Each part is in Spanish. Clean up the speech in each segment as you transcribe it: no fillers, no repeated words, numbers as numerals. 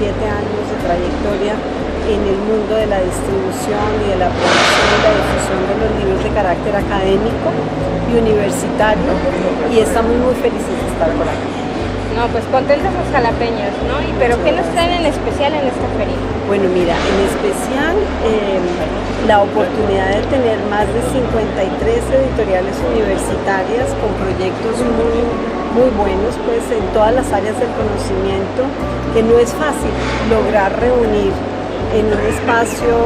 años de trayectoria en el mundo de la distribución y de la promoción y la difusión de los libros de carácter académico y universitario, y estamos muy felices de estar por acá. No, pues contentos los jalapeños, ¿no? Pero ¿qué nos traen en especial en esta feria? Bueno, mira, en especial la oportunidad de tener más de 53 editoriales universitarias con proyectos muy buenos, pues en todas las áreas del conocimiento, que no es fácil lograr reunir en un espacio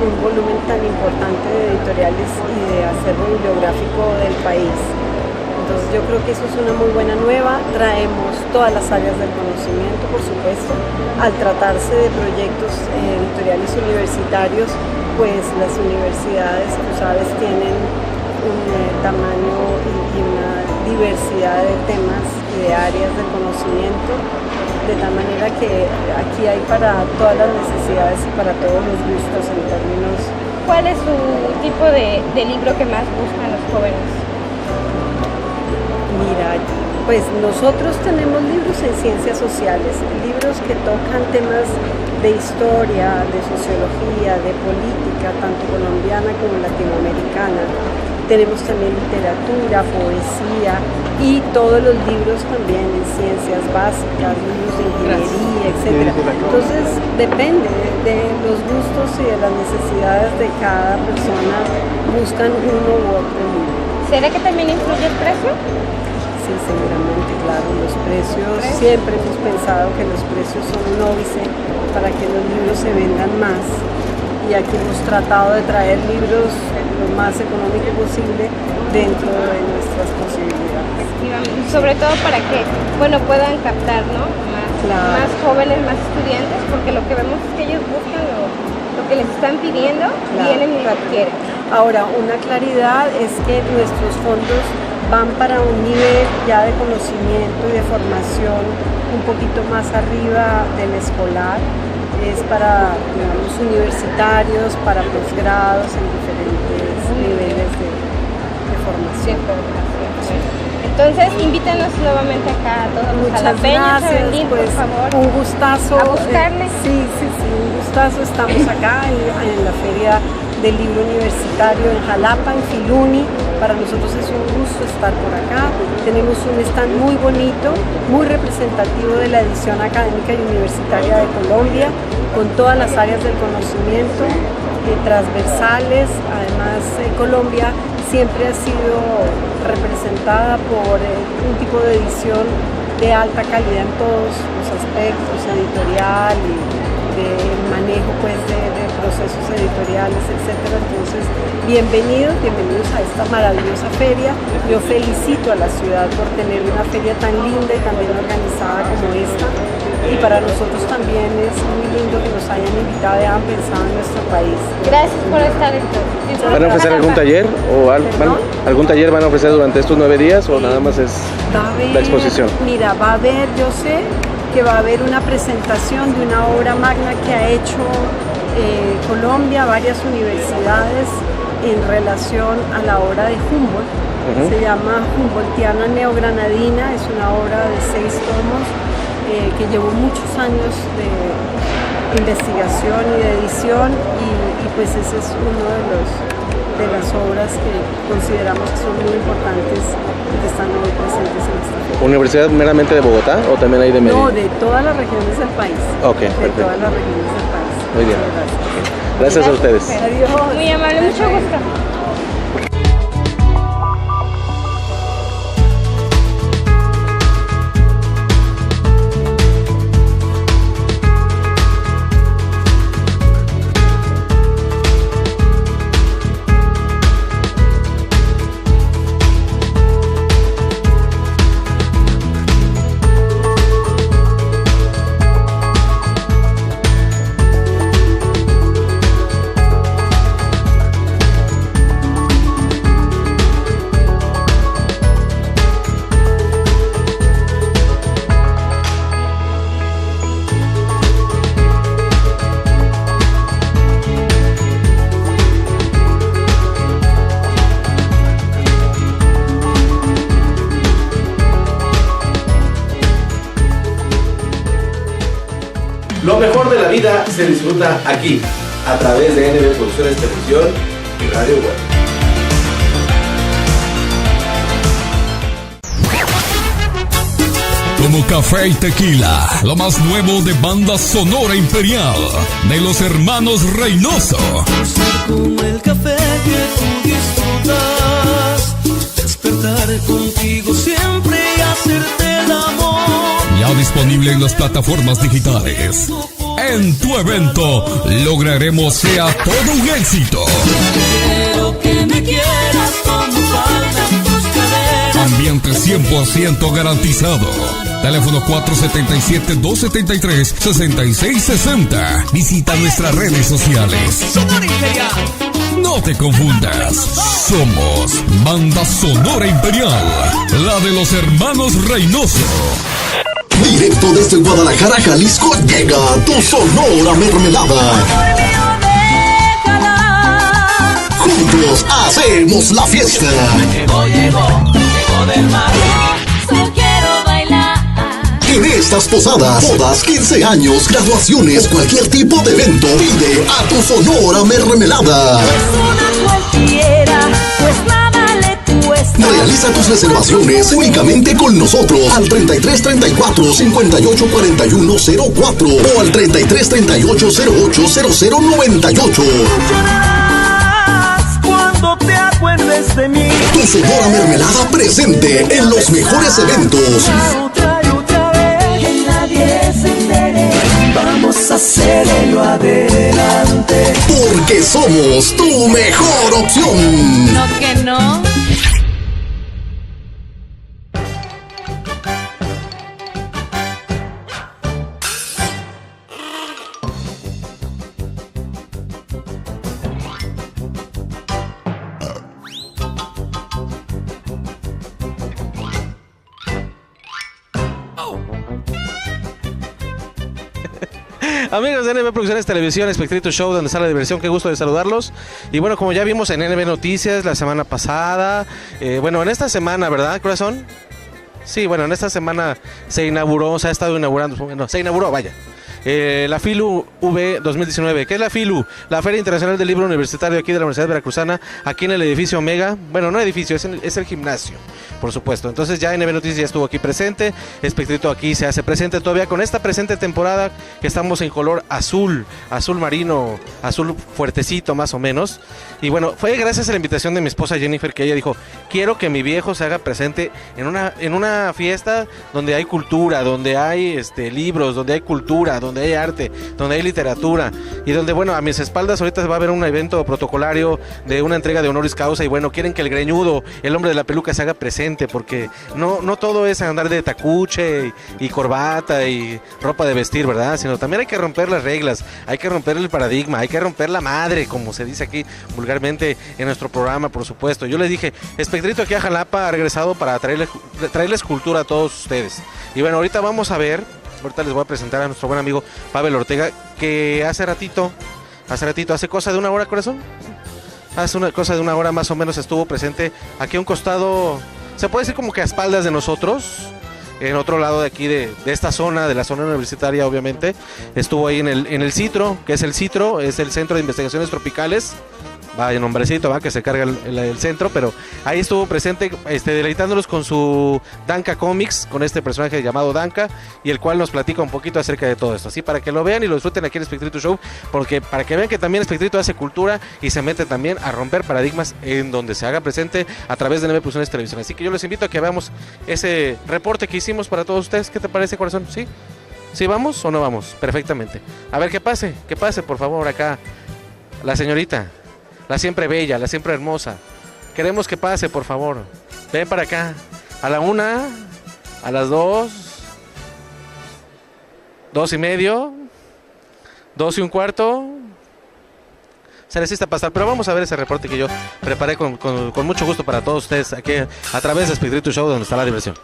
un volumen tan importante de editoriales y de acervo bibliográfico del país. Entonces yo creo que eso es una muy buena nueva. Traemos todas las áreas del conocimiento, por supuesto. Al tratarse de proyectos editoriales universitarios, pues las universidades, tú sabes, tienen un tamaño y una diversidad de temas y de áreas del conocimiento, de tal manera que aquí hay para todas las necesidades y para todos los gustos en términos. ¿Cuál es su tipo de libro que más buscan los jóvenes? Mira, pues nosotros tenemos libros en ciencias sociales, libros que tocan temas de historia, de sociología, de política, tanto colombiana como latinoamericana. Tenemos también literatura, poesía y todos los libros también en ciencias básicas, libros de ingeniería, etc. Entonces depende de los gustos y de las necesidades de cada persona, buscan uno u otro libro. ¿Será que también influye el precio? Sí, seguramente, claro, los precios, siempre hemos pensado que los precios son un óbice para que los libros se vendan más, y aquí hemos tratado de traer libros lo más económico posible dentro de nuestras posibilidades. Efectivamente, sobre todo para que, bueno, puedan captar, ¿no? Más jóvenes, más estudiantes, porque lo que vemos es que ellos buscan lo que les están pidiendo, vienen y lo adquieren. Ahora, una claridad es que nuestros fondos van para un nivel ya de conocimiento y de formación un poquito más arriba del escolar. Es para, digamos, universitarios, para posgrados en diferentes niveles de formación. Entonces, invítanos nuevamente acá a todos los jalapeños a venir, pues, por favor. Un gustazo. A buscarles. Sí, un gustazo. Estamos acá en la Feria del Libro Universitario en Jalapa, en Filuni. Para nosotros es un gusto estar por acá. Tenemos un stand muy bonito, muy representativo de la edición académica y universitaria de Colombia, con todas las áreas del conocimiento transversales. Además, Colombia siempre ha sido representada por un tipo de edición de alta calidad en todos los aspectos, editorial y de manejo, pues, de procesos editoriales, etcétera. Entonces, bienvenidos a esta maravillosa feria. Yo felicito a la ciudad por tener una feria tan linda y tan bien organizada como esta, y para nosotros también es muy lindo que nos hayan invitado y hayan pensado en nuestro país. Gracias por estar entonces. ¿Van a ofrecer algún taller algún taller van a ofrecer durante estos 9 días o nada más es la exposición? Mira, va a haber, yo sé que va a haber una presentación de una obra magna que ha hecho Colombia, varias universidades, en relación a la obra de Humboldt. Se llama Humboldtiana Neogranadina, es una obra de 6 tomos que llevó muchos años de investigación y de edición, y pues ese es uno de las obras que consideramos que son muy importantes y que están muy presentes en esta feria. ¿Universidad meramente de Bogotá o también hay de Medellín? No, de todas las regiones del país. Ok, de perfecto. todas las regiones del país. Muy bien. Gracias a ustedes. Adiós. Muy amable, mucho gusto. Lo mejor de la vida se disfruta aquí, a través de NB Producciones Televisión y Radio Web. Como Café y Tequila, lo más nuevo de Banda Sonora Imperial, de los hermanos Reynoso. Como el café que tú disfrutas, despertar contigo siempre y hacerte el amor. Ya disponible en las plataformas digitales. En tu evento lograremos sea todo un éxito. Quiero que me quieras como palmas tus caderas. Ambiente 100% garantizado. Teléfono 477-273-6660. Visita nuestras redes sociales. Sonora Imperial. No te confundas. Somos Banda Sonora Imperial, la de los hermanos Reynoso. Directo desde Guadalajara, Jalisco, llega tu Sonora Mermelada. Juntos hacemos la fiesta. Llegó del mar. Solo quiero bailar. En estas posadas, bodas, 15 años, graduaciones, cualquier tipo de evento, pide a tu Sonora Mermelada. Pues una cualquiera, pues nada le cuesta. Realiza tus reservaciones únicamente con nosotros al 33 34 58 41 04 o al 33 38 08 00 98. Llorarás cuando te acuerdes de mí. Tu Sonora Mermelada presente en los mejores eventos. Otra y otra vez. Que nadie se entere. Vamos a hacerlo adelante. Porque somos tu mejor opción. No que no. Amigos de NB Producciones Televisión, Espectrito Show, donde está la diversión, qué gusto de saludarlos. Y bueno, como ya vimos en NB Noticias la semana pasada, bueno, en esta semana, ¿verdad, corazón? Sí, bueno, en esta semana se inauguró, se ha estado inaugurando, no, se inauguró, vaya. La FILU V 2019. ¿Qué es la FILU? La Feria Internacional del Libro Universitario aquí de la Universidad Veracruzana, aquí en el edificio Omega. Bueno, no edificio, es el gimnasio, por supuesto. Entonces ya NB Noticias ya estuvo aquí presente, Espectrito aquí se hace presente todavía con esta presente temporada que estamos en color azul, azul marino, azul fuertecito más o menos. Y bueno, fue gracias a la invitación de mi esposa Jennifer que ella dijo, quiero que mi viejo se haga presente en una fiesta donde hay cultura, donde hay libros, donde hay cultura, donde hay arte, donde hay literatura y donde, bueno, a mis espaldas ahorita se va a ver un evento protocolario de una entrega de honoris causa y bueno, quieren que el greñudo, el hombre de la peluca se haga presente porque no todo es andar de tacuche y corbata y ropa de vestir, ¿verdad? Sino también hay que romper las reglas, hay que romper el paradigma, hay que romper la madre, como se dice aquí vulgarmente en nuestro programa, por supuesto. Yo les dije, Espectrito aquí a Jalapa ha regresado para traerles cultura a todos ustedes. Y bueno, ahorita vamos a ver. Ahorita les voy a presentar a nuestro buen amigo Pavel Ortega, que hace cosa de una hora, corazón. Hace una cosa de una hora más o menos estuvo presente aquí a un costado, se puede decir como que a espaldas de nosotros, en otro lado de aquí de esta zona, de la zona universitaria obviamente. Estuvo ahí en el CITRO, que es el CITRO, es el Centro de Investigaciones Tropicales. Vaya nombrecito, va, que se carga el centro, pero ahí estuvo presente, deleitándolos con su Danka Comics, con este personaje llamado Danka, y el cual nos platica un poquito acerca de todo esto, así para que lo vean y lo disfruten aquí en Espectrito Show, porque para que vean que también Espectrito hace cultura y se mete también a romper paradigmas en donde se haga presente a través de NB Producciones Televisión. Así que yo les invito a que veamos ese reporte que hicimos para todos ustedes. ¿Qué te parece, corazón? ¿Sí? ¿Sí vamos o no vamos? Perfectamente. A ver, que pase, por favor, acá la señorita. La siempre bella, la siempre hermosa. Queremos que pase, por favor. Ven para acá. A la 1, a las 2, 2:30, 2:15. Se necesita pasar, pero vamos a ver ese reporte que yo preparé con mucho gusto para todos ustedes aquí a través de Espectrito Show, donde está la diversión.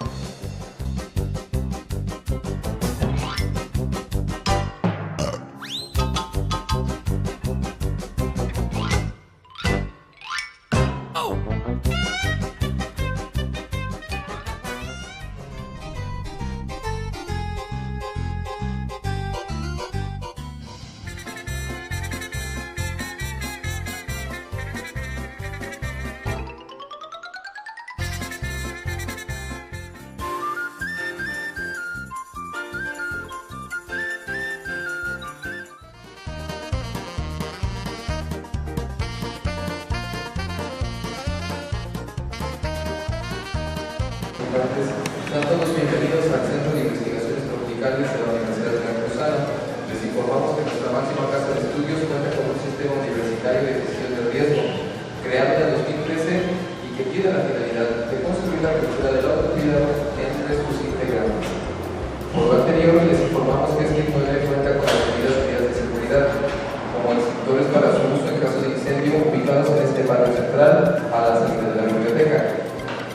participantes. Sean todos bienvenidos al Centro de Investigaciones Tropicales de la Universidad de Veracruzana. Les informamos que nuestra máxima casa de estudios cuenta con un sistema universitario de gestión del riesgo, creado en el 2013 y que tiene la finalidad de construir la cultura del autocuidado entre sus integrantes. Por lo anterior, les informamos que este inmueble cuenta con las debidas medidas de seguridad, como extintores para su uso en caso de incendio, ubicados en este barrio central, a la salida de la biblioteca,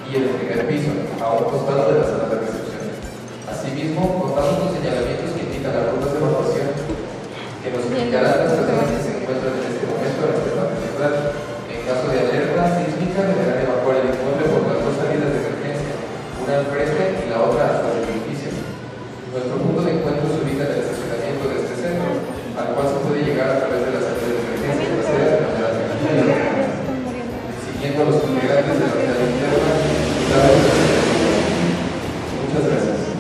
y en el primer piso, a un costado de la sala de recepción. Asimismo, contamos con señalamientos que indican las rutas de evacuación, que nos indicarán las personas que se encuentran en este momento en este barrio central. En caso de alerta sísmica, deberán evacuar el inmueble por las dos salidas de emergencia, una al frente y la otra hasta el edificio. Nuestro punto de encuentro se ubica en el estacionamiento de este centro, al cual se puede llegar a través de las salidas de emergencia traseras de manera tranquila, siguiendo a los integrantes de la unidad interna. Muchas gracias.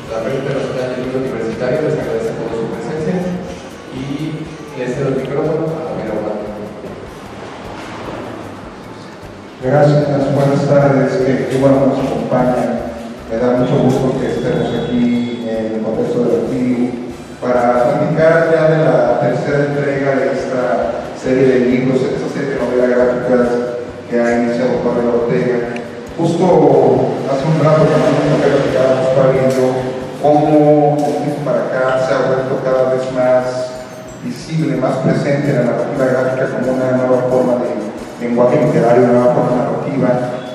La Red Internacional del Libro Universitario les agradece por su presencia y les cedo el micrófono a Javier Aguado. Gracias, buenas tardes, qué bueno que nos acompañan. Me da mucho gusto que estemos aquí en el contexto de la TIU para platicar ya de la tercera entrega de esta serie de libros, esta serie de novelas gráficas que ha iniciado Pablo Ortega. Justo hace un rato que estaba viendo cómo de un tiempo para acá se ha vuelto cada vez más visible, más presente en la narrativa gráfica como una nueva forma de lenguaje literario, una nueva forma narrativa,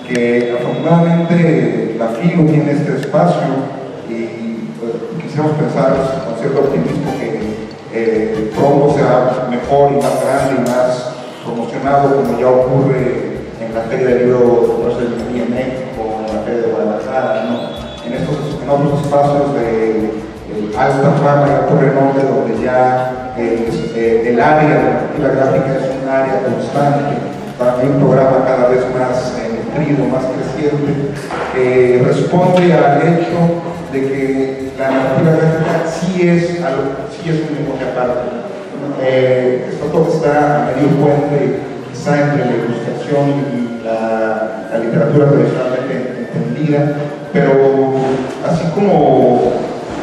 que afortunadamente la FILO tiene este espacio y quisiéramos pensar con cierto optimismo que pronto será mejor y más grande y más promocionado, como ya ocurre en la Feria del Libro de México, en la Feria de Guadalajara, ¿no? En otros espacios de alta fama y alto renombre, donde ya el área de la narrativa gráfica es un área constante. Para mí un programa cada vez más nutrido, más creciente, que responde al hecho de que la narrativa gráfica sí es un lenguaje aparte. Esto todo está a medio puente, quizá entre la ilustración y la literatura tradicionalmente entendida, pero así como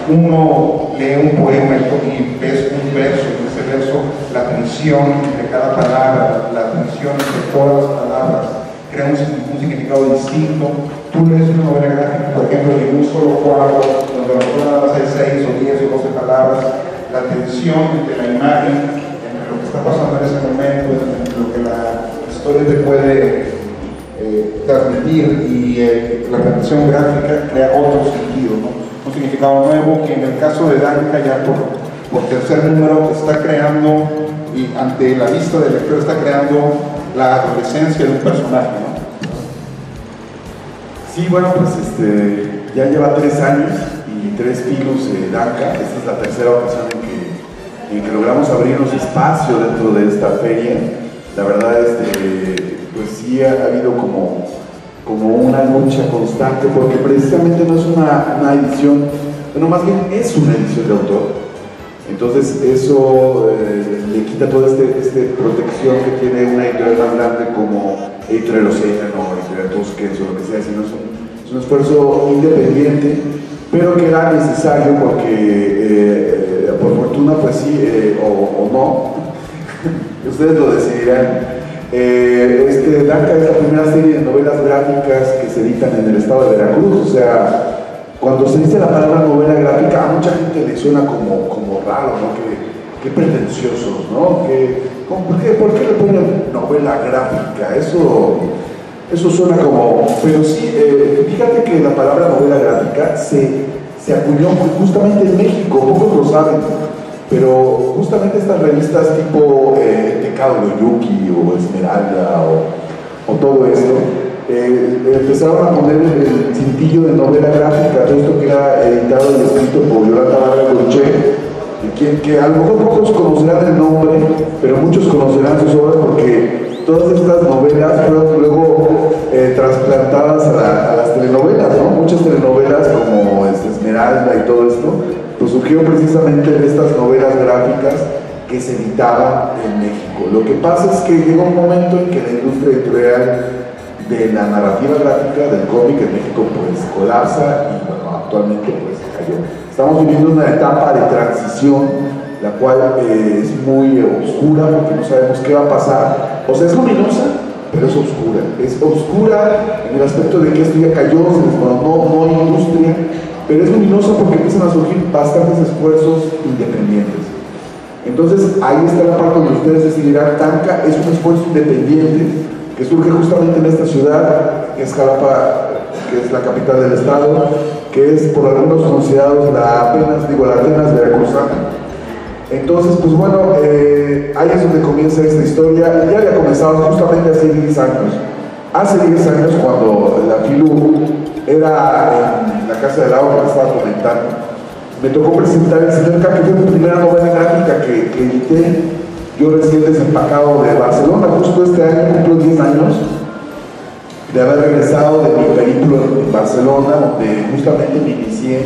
uno lee un poema y ves un verso, y en ese verso la tensión de cada palabra, la tensión entre todas las palabras crea un significado distinto. Tú lees una novela gráfica, por ejemplo, en un solo cuadro, donde a lo mejor nada más hay 6 o 10 o 12 palabras, la tensión entre la imagen, entre lo que está pasando en ese momento, entre lo que la historia te puede transmitir y la representación gráfica crea otro sentido, ¿no? Un significado nuevo que en el caso de Danca ya por tercer número está creando, y ante la vista del lector está creando la adolescencia de un personaje, ¿no? Sí, bueno, pues ya lleva 3 años y 3 pilos Danca. Esta es la tercera ocasión en que logramos abrir los espacios dentro de esta feria. La verdad, pues sí ha habido como una lucha constante, porque precisamente no es una edición, bueno, más bien es una edición de autor. Entonces eso le quita toda esta protección que tiene una editorial tan grande como Editorial Océano, Editorial Tusquets o lo que sea, sino es un esfuerzo independiente, pero que era necesario porque por fortuna pues sí o no, ustedes lo decidirán. Danca es la primera serie de novelas gráficas que se editan en el estado de Veracruz. O sea, cuando se dice la palabra novela gráfica, a mucha gente le suena como raro, ¿no? Qué pretenciosos, ¿no? ¿Por qué le ponen novela gráfica? Eso suena como... Pero sí, fíjate que la palabra novela gráfica se acuñó justamente en México, pocos lo saben. Pero justamente estas revistas tipo Tecado Loyuki o Esmeralda o todo esto, empezaron a poner el cintillo de novela gráfica, todo esto que era editado y escrito por Yolanda Vargas Llorché, que a lo mejor pocos conocerán el nombre, pero muchos conocerán sus obras porque todas estas novelas fueron luego trasplantadas a las telenovelas, ¿no? Muchas telenovelas como Esmeralda y todo esto, pues surgió precisamente de estas novelas gráficas que se editaban en México. Lo que pasa es que llegó un momento en que la industria editorial de la narrativa gráfica del cómic en México pues colapsa y bueno, actualmente pues cayó. Estamos viviendo una etapa de transición, la cual es muy oscura porque no sabemos qué va a pasar. O sea, es luminosa, pero es oscura. Es oscura en el aspecto de que esto ya cayó, se desmoronó, no hay industria, pero es luminosa porque empiezan a surgir bastantes esfuerzos independientes. Entonces, ahí está la parte donde ustedes decidirán. Tanca es un esfuerzo independiente que surge justamente en esta ciudad, que es Jalapa, que es la capital del estado, que es por algunos considerados la Atenas veracruzana. Entonces, pues bueno, ahí es donde comienza esta historia. Ya había comenzado justamente hace 10 años. Hace 10 años, cuando la FILU era en la Casa del Agua, que estaba comentando, me tocó presentar El Señor K, que fue mi primera novela gráfica que edité. Yo recién desempacado de Barcelona, justo este año cumplo 10 años de haber regresado de mi periplo en Barcelona, donde justamente me inicié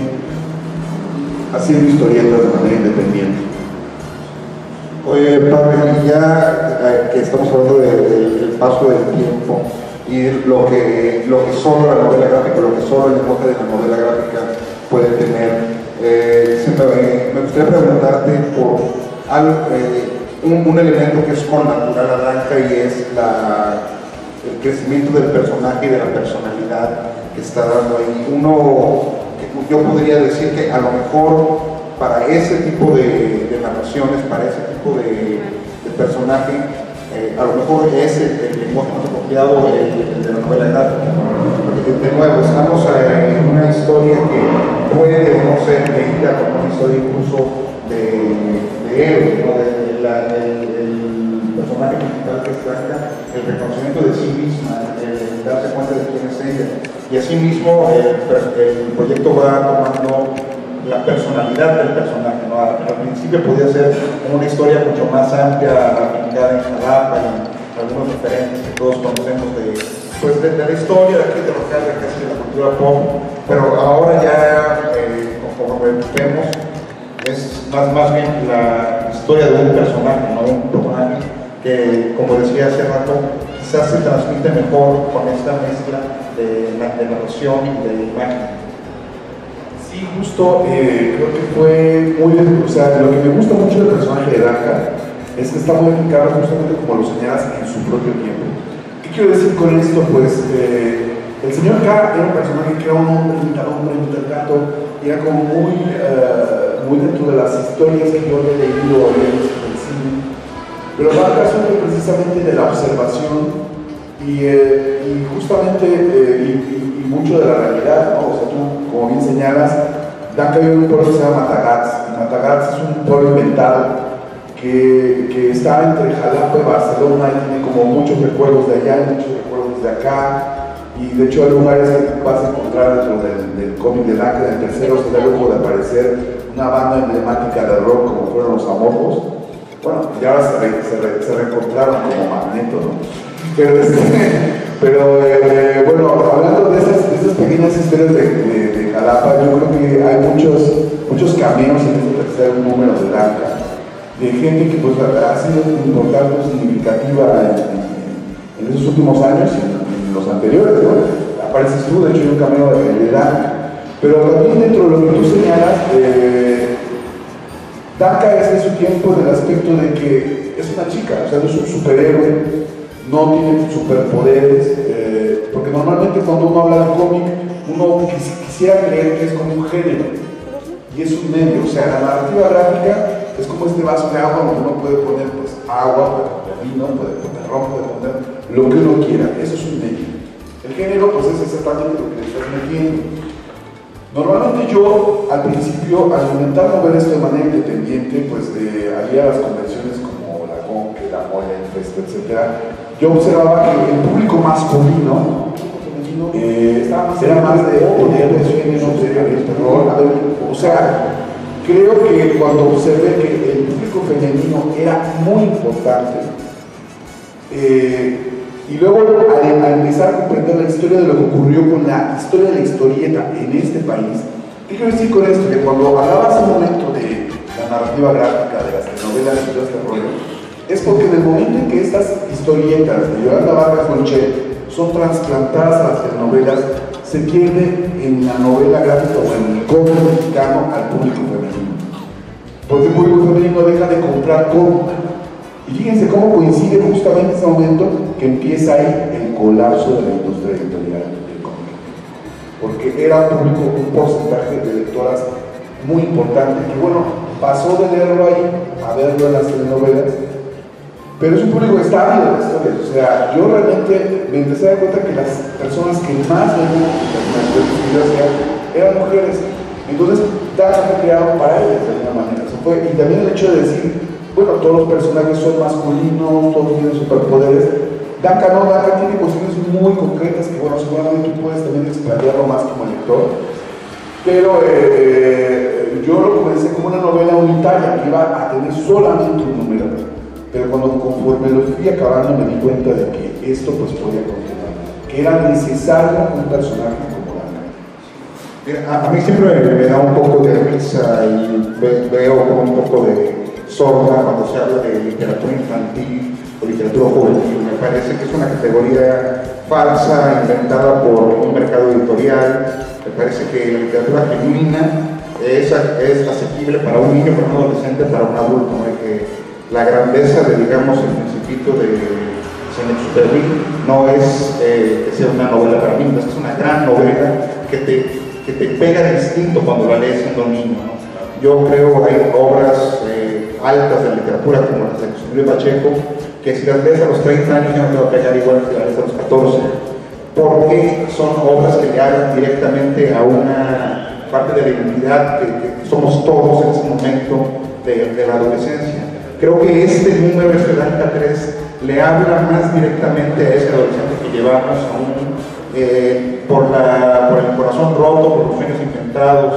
haciendo historietas de manera independiente. Oye, Pablo, ya que estamos hablando del paso del tiempo y lo que solo la novela gráfica, lo que solo el lenguaje de la novela gráfica puede tener, me gustaría preguntarte por algo, un elemento que es connatural a Danca, y es el crecimiento del personaje y de la personalidad que está dando ahí. Yo podría decir que a lo mejor para ese tipo de narraciones, para ese tipo de personaje, a lo mejor es el lenguaje más apropiado, el de la novela gráfica. Porque de nuevo, estamos en una historia que puede o no ser leída como una historia incluso de héroe, ¿no? El personaje principal que es Danca, el reconocimiento de sí misma, el darse cuenta de quién es ella. Y asimismo el proyecto va tomando la personalidad del personaje, ¿no? Al principio podía ser una historia mucho más amplia, aplicada en Jalapa y algunos referentes que todos conocemos de la historia de aquí de local, de casi de la cultura pop, pero ahora ya, como vemos, es más bien la historia de un personaje, no un personaje que, como decía hace rato, quizás se transmite mejor con esta mezcla de narración y de imagen. Sí, justo, creo que fue muy bien. O sea, lo que me gusta mucho del personaje de Danca es que está muy aplicado justamente como lo señalas en su propio tiempo. ¿Qué quiero decir con esto? Pues el señor K era un personaje que era un hombre, un gato, y era como muy dentro de las historias que yo había leído en el cine. Pero Danca surge precisamente de la observación y justamente y mucho de la realidad, ¿no? O sea, tú, como bien señalas, Danca vive en un pueblo que se llama Matagalls. Matagalls es un pueblo inventado que está entre Jalapa y Barcelona, y tiene como muchos recuerdos de allá y muchos recuerdos de acá. Y de hecho hay lugares que vas a encontrar dentro del cómic de Danca. En el tercero se da luego de aparecer una banda emblemática de rock como fueron los Amorfos. Bueno, ya ahora se reencontraron como Magneto, ¿no? Pero bueno, hablando de esas pequeñas historias de Jalapa, yo creo que hay muchos cameos en este tercer número de Danca, de gente que pues ha sido importante, significativa en esos últimos años y en los anteriores, ¿no? Apareces tú, de hecho hay un cameo de Danca. Pero también dentro de lo que tú señalas, Danca es de su tiempo en el aspecto de que es una chica, o sea, no es un superhéroe, no tiene superpoderes, porque normalmente cuando uno habla de cómic, uno quisiera creer que es como un género, y es un medio. O sea, la narrativa gráfica es como este vaso de agua donde uno puede poner pues, agua, puede poner vino, puede poner ron, puede poner lo que uno quiera. Eso es un medio. El género pues es exactamente lo que le estás metiendo. Normalmente yo, al principio, al intentar mover esto de manera independiente, pues había las convenciones como la Conque, la Mole, el Fest, etc. Yo observaba que el público masculino era más de género, de terror. O sea, creo que cuando observé que el público femenino era muy importante, y luego al empezar a comprender la historia de lo que ocurrió con la historia de la historieta en este país, ¿qué quiero decir con esto? Que cuando hablaba hace un momento de la narrativa gráfica, de las telenovelas y todo este rollo, es porque en el momento en que estas historietas de Yolanda Vargas Montiel son trasplantadas a las telenovelas, se pierde en la novela gráfica o en el cómic mexicano al público femenino. Porque el público femenino deja de comprar cómic. Y fíjense cómo coincide justamente ese momento que empieza ahí el colapso de la industria editorial del cómic. Porque era un porcentaje de lectoras muy importante que, bueno, pasó de leerlo ahí a verlo en las telenovelas. Pero es un público que está ávido de las historias. O sea, yo realmente me empecé a dar cuenta que las personas que más veían las historias eran mujeres. Entonces, Danca fue creado para ellas de alguna manera. Y también el hecho de decir, bueno, todos los personajes son masculinos, todos tienen superpoderes. Danca tiene cuestiones muy concretas que, bueno, seguramente tú puedes también explayarlo más como lector. Pero yo lo comencé como una novela unitaria que iba a tener solamente un número. Pero conforme lo fui acabando me di cuenta de que esto pues podía continuar, que era necesario un personaje como Danca. A mí siempre me da un poco de risa y veo como un poco de sorda cuando se habla de literatura infantil o literatura juvenil. Me parece que es una categoría falsa, inventada por un mercado editorial. Me parece que la literatura genuina es asequible para un niño, para un adolescente, para un adulto, ¿no? Que la grandeza de, digamos, el Principito de Saint-Exupéry no es que sea una novela para niños, es una gran novela que te pega distinto cuando la lees siendo niño, ¿no? Yo creo que hay obras altas de literatura como las de José Luis Pacheco, que si las lees a los 30 años ya no te va a pegar igual que las lees a los 14, porque son obras que le hablan directamente a una parte de la identidad que somos todos en ese momento de la adolescencia. Creo que este número, Danca 3, le habla más directamente a ese adolescente que llevamos aún por el corazón roto, por los sueños inventados,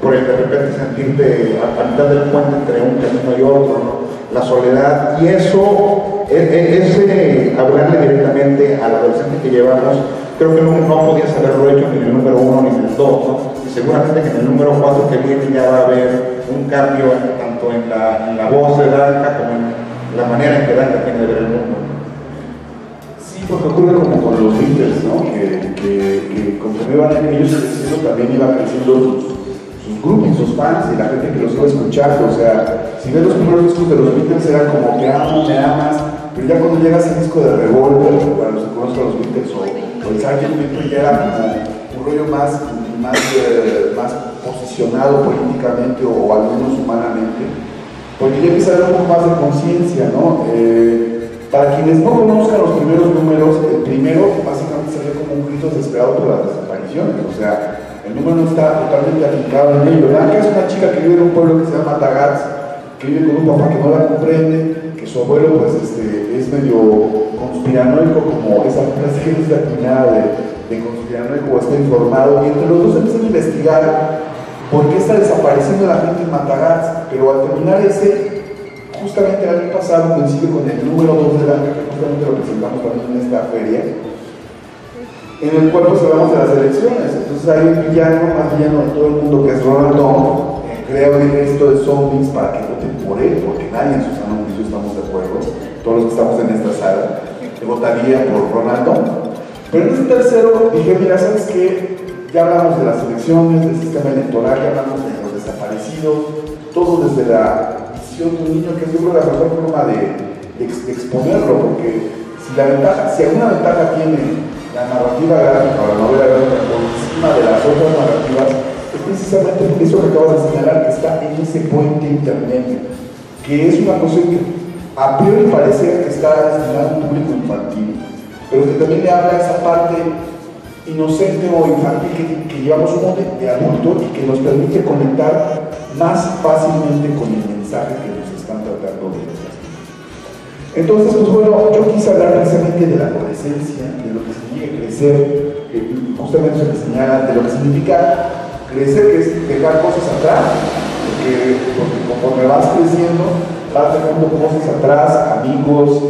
por el de repente sentirte a mitad del puente entre un camino y otro, ¿no? La soledad, y eso, ese hablarle directamente al adolescente que llevamos, creo que no podías haberlo hecho ni en el número 1 ni en el 2, ¿no? Y seguramente que en el número 4 que viene ya va a haber un cambio tanto en la voz de Danca como en la manera en que Danca tiene de ver el mundo. Sí, porque ocurre como con los Beatles, ¿no? Que conforme iban ellos creciendo también iban creciendo sus grupos, sus fans y la gente que los iba escuchando. O sea, si ves los primeros discos de los Beatles eran como te amo, me amas, pero ya cuando llegas al disco de Revolver, para los que conozcan los Beatles o el Sgt. Pepper, ya era como un rollo más posicionado políticamente o al menos humanamente, porque ya empieza a haber un poco más de conciencia, ¿no? Para quienes no conozcan los primeros números, el primero básicamente se ve como un grito desesperado por las desapariciones. O sea, el número no está totalmente aplicado en ello. Danca es una chica que vive en un pueblo que se llama Tagats, que vive con un papá que no la comprende, que su abuelo pues es medio conspiranoico, como esa frase que es atinada de conspiranoico, o está informado, y entre los dos empiezan a investigar por qué está desapareciendo la gente en Matagalpa. Pero al terminar justamente el año pasado coincide con el número 2 de Danca, que justamente lo presentamos también en esta feria, en el cual pues hablamos de las elecciones. Entonces hay un villano más villano de todo el mundo, que es Ronald Dawn, crea un ejército de zombies para que voten por él, porque nadie en su sano juicio estamos de acuerdo, todos los que estamos en esta sala, votaría por Ronald Dawn. Pero en este tercero dije, mira, ¿sabes qué? Ya hablamos de las elecciones, del sistema electoral, ya hablamos de los desaparecidos, todo desde la visión de un niño, que es yo creo la mejor forma de exponerlo, porque si alguna ventaja tiene la narrativa gráfica o la novela gráfica por encima de las otras narrativas, es precisamente eso que acabas de señalar, que está en ese puente intermedio, que es una cosa que a priori parece que está destinada a un público infantil, pero que también le habla a esa parte inocente o infantil que llevamos un montón de adulto y que nos permite conectar más fácilmente con el mensaje que nos están tratando de decir. Entonces, pues bueno, yo quise hablar precisamente de la adolescencia, de lo que significa crecer, justamente se me señala de lo que significa crecer, que es dejar cosas atrás, porque conforme vas creciendo, vas dejando cosas atrás, amigos,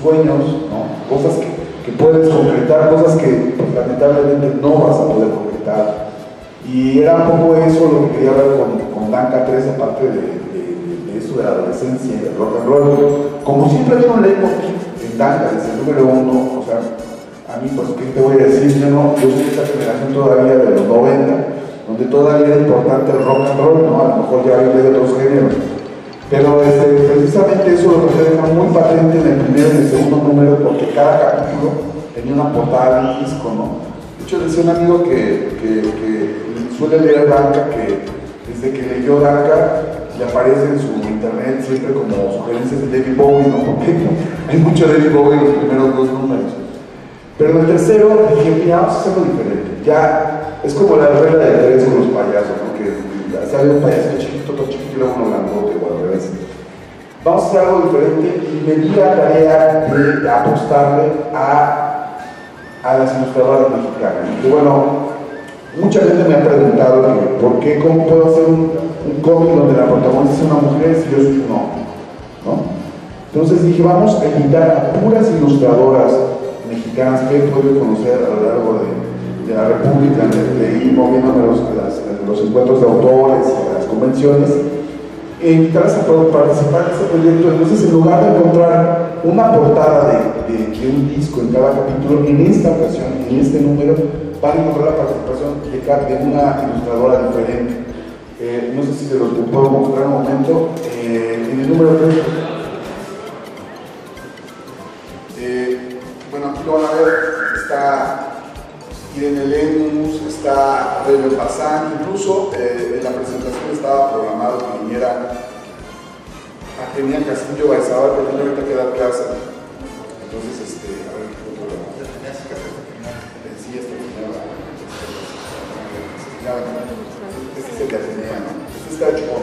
sueños, ¿no? Cosas que puedes concretar, cosas que pues, lamentablemente no vas a poder concretar. Y era un poco eso lo que quería hablar con Danca 3, aparte de eso de la adolescencia y del rock and roll. Como siempre yo no leemos en Danca, desde el número 1, O sea, a mí, pues, ¿qué te voy a decir? Yo soy de esta generación todavía de los 90, donde todavía era importante el rock and roll, ¿no? A lo mejor ya había de otros géneros. Pero precisamente eso lo que se deja muy patente en el primero y en el segundo número, porque cada capítulo tenía una portada de un disco, ¿no? De hecho, decía un amigo que suele leer Danka, que desde que leyó Danka le aparece en su internet siempre como sugerencias de David Bowie, ¿no? Porque hay mucho David Bowie en los primeros dos números. Pero en el tercero dije, mira, vamos a hacerlo diferente. Ya es como la regla de tres con los payasos, ¿no? Que sale un payaso chiquito, todo chiquito y luego uno grandote o al revés. Vamos a hacer algo diferente y me di la tarea de apostarle a las ilustradoras mexicanas. Y bueno, mucha gente me ha preguntado por qué, cómo puedo hacer un cómic donde la protagonista es una mujer si yo soy un hombre, ¿no? Entonces dije, vamos a invitar a puras ilustradoras mexicanas que he podido conocer a lo largo de la República, de ir moviéndome los encuentros de autores, las convenciones, e invitarlas a participar en este proyecto. Entonces, en lugar de encontrar una portada de un disco en cada capítulo, en esta ocasión, en este número, van a encontrar la participación de una ilustradora diferente. No sé si se los puedo mostrar un momento. En el número 3, bueno, aquí lo van a ver, está Irene Lemus, está Rebe Bazán, incluso en la presentación estaba programado que viniera Atenea Castillo Baezabal, pero tiene ahorita que dar clase. Entonces, a ver, sí, este es el de Atenea, ¿no? Este está hecho con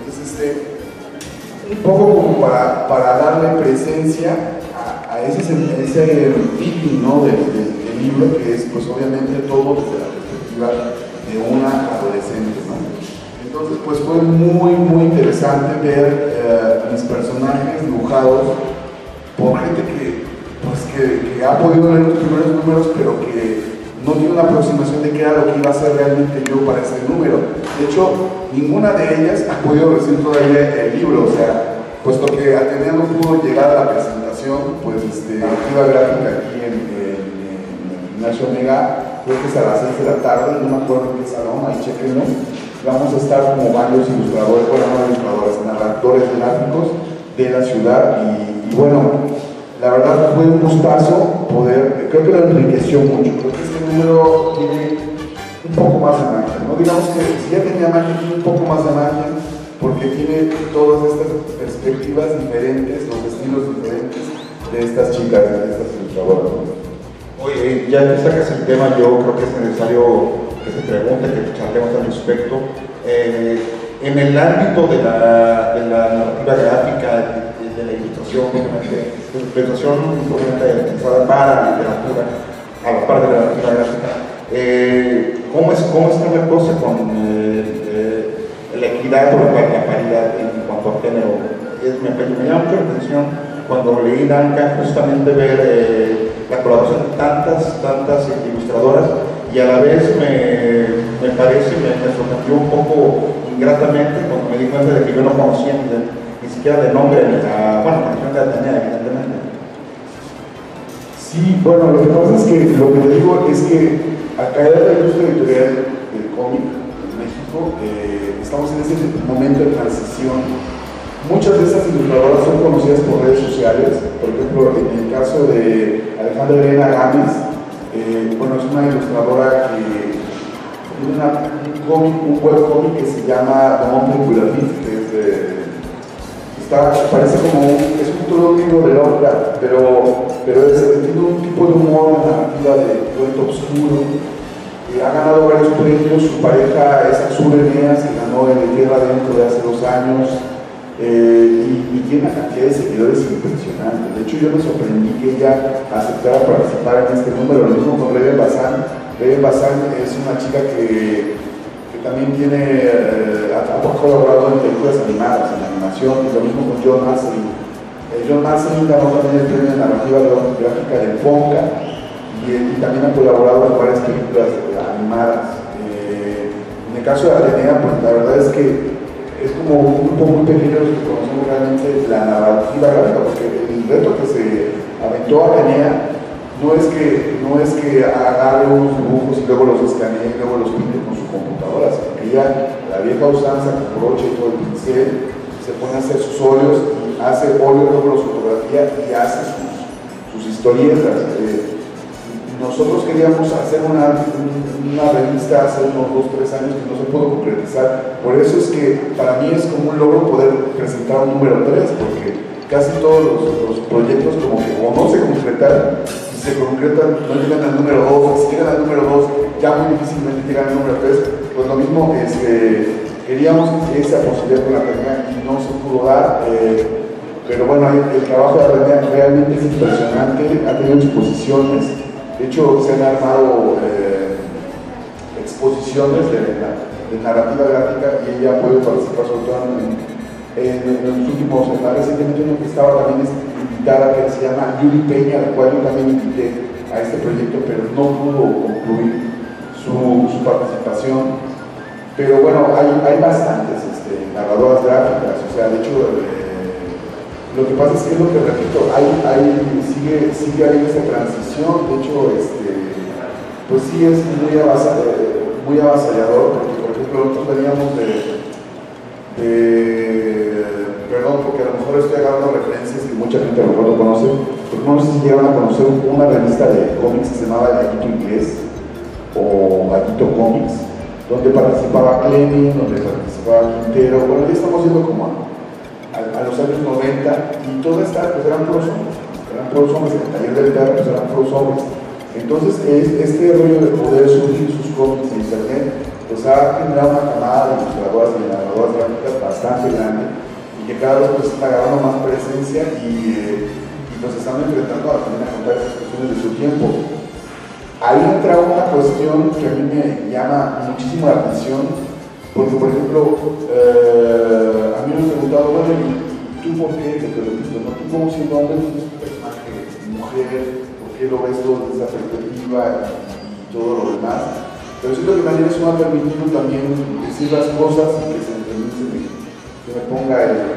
entonces, un poco como para darle presencia a ese feeling, ¿no? del libro, que es pues obviamente todo desde la perspectiva de una adolescente, ¿no? Entonces pues fue muy interesante ver mis personajes dibujados por gente que ha podido leer los primeros números, pero que no tiene una aproximación de qué era lo que iba a ser realmente yo para ese número. De hecho, ninguna de ellas ha podido recibir todavía el libro, o sea, puesto que Atenea no pudo llegar a la presentación, pues activa gráfica aquí en Ignacio Mega, creo que es a las 6 de la tarde, no me acuerdo en qué salón, ahí chequenlo. Vamos a estar como varios ilustradores, bueno, no ilustradores, narradores gráficos de la ciudad y bueno, la verdad fue un gustazo poder, creo que lo enriqueció mucho. Creo que este número tiene un poco más de magia, ¿no? Digamos que si ya tenía magia, tiene un poco más de magia, porque tiene todas estas perspectivas diferentes, los estilos diferentes de estas chicas, de estas ilustradoras, ¿no? Oye, ya que sacas el tema, yo creo que es necesario que se pregunte, que charlemos al respecto. En el ámbito de la narrativa gráfica, de la ilustración, pensada para la literatura, a la par de la narrativa gráfica, ¿cómo está la cosa con la equidad o la paridad en cuanto a género? Me llama mucho la atención cuando leí Danka, justamente ver la colaboración de tantas ilustradoras, y a la vez me parece, me sorprendió un poco ingratamente cuando me di cuenta de que yo no conocía ni siquiera de nombre la canción de Atenea, evidentemente. Sí, bueno, lo que pasa es que lo que te digo es que acá en la industria editorial del cómic en México estamos en ese momento de transición. Muchas de esas ilustradoras son conocidas por redes sociales. Por ejemplo, en el caso de Alejandra Elena Gámez, bueno, es una ilustradora que tiene un webcómic que se llama The Mountain with a Beat, que parece como es un libro de Lovecraft, pero tiene un tipo de humor, una narrativa de cuento oscuro. Ha ganado varios premios, su pareja es Azul Eneas, que ganó el de Tierra Adentro de hace 2 años. Y tiene una cantidad de seguidores impresionante. De hecho, yo me sorprendí que ella aceptara participar en este número. Lo mismo con Rebe Bazán. Rebe Bazán es una chica que también ha colaborado en películas animadas, en animación, y lo mismo con John Marceline. John Marceline ganó también el premio de narrativa gráfica del FONCA y también ha colaborado en varias películas animadas. En el caso de Atenea, pues la verdad es que es como un grupo muy pequeño los que conocemos realmente la narrativa gráfica, porque el reto que se aventó Atenea no es que agarre unos dibujos y luego los escanee y luego los pinte con su computadora, sino que ella, la vieja usanza con broche y todo el pincel, se pone a hacer sus óleos y hace óleo, luego los fotografía y hace sus historietas. Nosotros queríamos hacer una revista hace unos 2 o 3 años que no se pudo concretizar, por eso es que para mí es como un logro poder presentar un número 3, porque casi todos los proyectos como que o no se concretan, si se concretan no llegan al número 2, si llegan al número 2 ya muy difícilmente llegan al número 3, pues lo mismo queríamos esa posibilidad con la academia y no se pudo dar, pero bueno, el trabajo de la academia realmente es impresionante, ha tenido exposiciones. De hecho, se han armado exposiciones de narrativa gráfica y ella puede participar sobre todo en los últimos años. Recientemente uno que estaba también invitada, que se llama Yuri Peña, al cual yo también invité a este proyecto, pero no pudo concluir su participación. Pero bueno, hay bastantes narradoras gráficas, o sea, de hecho, lo que pasa es que lo que repito, sigue habiendo esta transición, de hecho, pues sí es muy avasallador, porque por ejemplo nosotros veníamos perdón, porque a lo mejor estoy agarrando referencias que mucha gente a lo mejor no conoce, porque no sé si llegaron a conocer una revista de cómics que se llamaba El Gallito Inglés, o Gallito Comics, donde participaba Clemmy, donde participaba Quintero. Bueno, ya estamos yendo como a los años 90 y todas estas pues eran puros hombres, el taller del perro pues eran puros hombres. Entonces este rollo de poder subir sus cómics en internet pues ha generado una camada de ilustradoras y narradoras gráficas bastante grande y que cada vez pues está agarrando más presencia y nos están enfrentando también a contar esas cuestiones de su tiempo. Ahí entra una cuestión que a mí me llama muchísimo la atención, porque por ejemplo, a mí me han preguntado, bueno, ¿y tú por qué? Te repito, ¿no? Tú como siendo hombre tienes un personaje mujer, ¿por qué lo ves todo desde esa perspectiva y todo lo demás? Pero siento que también eso me ha permitido también decir las cosas y que se me ponga el